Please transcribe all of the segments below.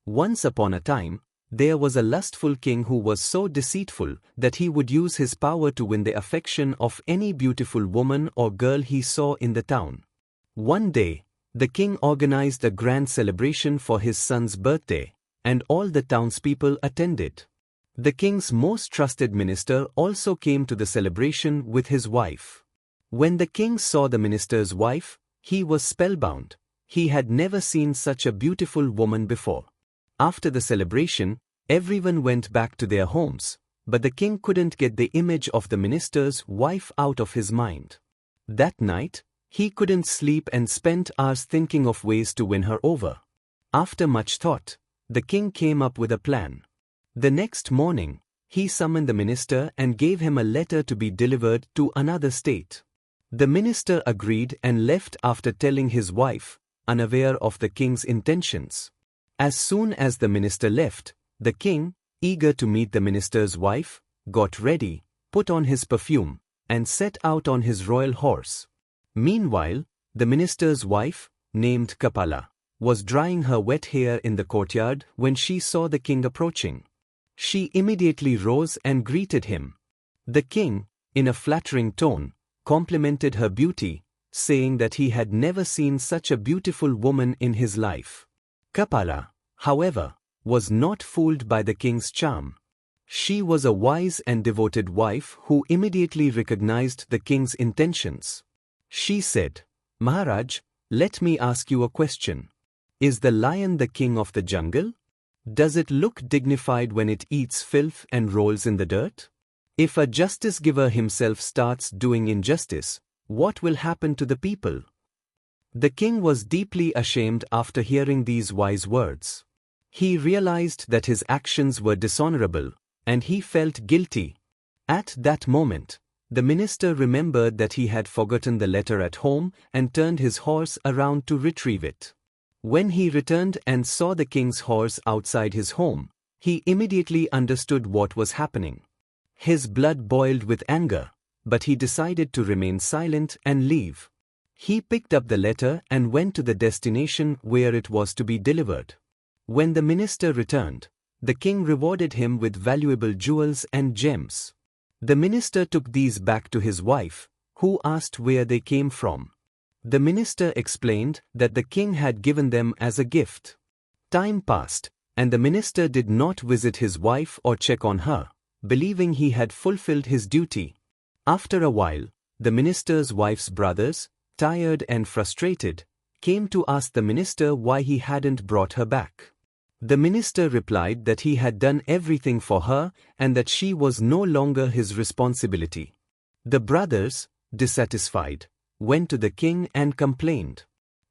Once upon a time, there was a lustful king who was so deceitful that he would use his power to win the affection of any beautiful woman or girl he saw in the town. One day, the king organized a grand celebration for his son's birthday, and all the townspeople attended. The king's most trusted minister also came to the celebration with his wife. When the king saw the minister's wife, he was spellbound. He had never seen such a beautiful woman before. After the celebration, everyone went back to their homes, but the king couldn't get the image of the minister's wife out of his mind. That night, he couldn't sleep and spent hours thinking of ways to win her over. After much thought, the king came up with a plan. The next morning, he summoned the minister and gave him a letter to be delivered to another state. The minister agreed and left after telling his wife, unaware of the king's intentions. As soon as the minister left, the king, eager to meet the minister's wife, got ready, put on his perfume, and set out on his royal horse. Meanwhile, the minister's wife, named Kapala, was drying her wet hair in the courtyard when she saw the king approaching. She immediately rose and greeted him. The king, in a flattering tone, complimented her beauty, saying that he had never seen such a beautiful woman in his life. Kapala, however, was not fooled by the king's charm. She was a wise and devoted wife who immediately recognized the king's intentions. She said, "Maharaj, let me ask you a question. Is the lion the king of the jungle? Does it look dignified when it eats filth and rolls in the dirt? If a justice giver himself starts doing injustice, what will happen to the people?" The king was deeply ashamed after hearing these wise words. He realized that his actions were dishonorable, and he felt guilty. At that moment, the minister remembered that he had forgotten the letter at home and turned his horse around to retrieve it. When he returned and saw the king's horse outside his home, he immediately understood what was happening. His blood boiled with anger, but he decided to remain silent and leave. He picked up the letter and went to the destination where it was to be delivered. When the minister returned, the king rewarded him with valuable jewels and gems. The minister took these back to his wife, who asked where they came from. The minister explained that the king had given them as a gift. Time passed, and the minister did not visit his wife or check on her, believing he had fulfilled his duty. After a while, the minister's wife's brothers, tired and frustrated, came to ask the minister why he hadn't brought her back. The minister replied that he had done everything for her and that she was no longer his responsibility. The brothers, dissatisfied, went to the king and complained.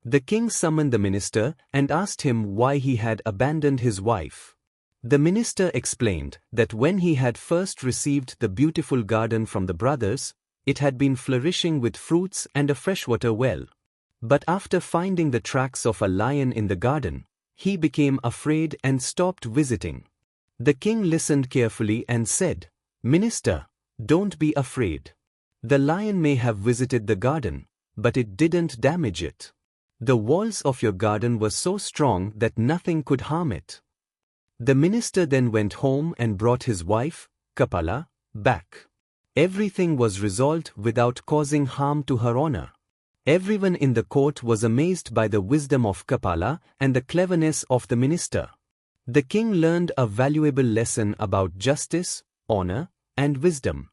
The king summoned the minister and asked him why he had abandoned his wife. The minister explained that when he had first received the beautiful garden from the brothers, it had been flourishing with fruits and a freshwater well. But after finding the tracks of a lion in the garden, he became afraid and stopped visiting. The king listened carefully and said, "Minister, don't be afraid. The lion may have visited the garden, but it didn't damage it. The walls of your garden were so strong that nothing could harm it." The minister then went home and brought his wife, Kapala, back. Everything was resolved without causing harm to her honor. Everyone in the court was amazed by the wisdom of Kapala and the cleverness of the minister. The king learned a valuable lesson about justice, honor, and wisdom.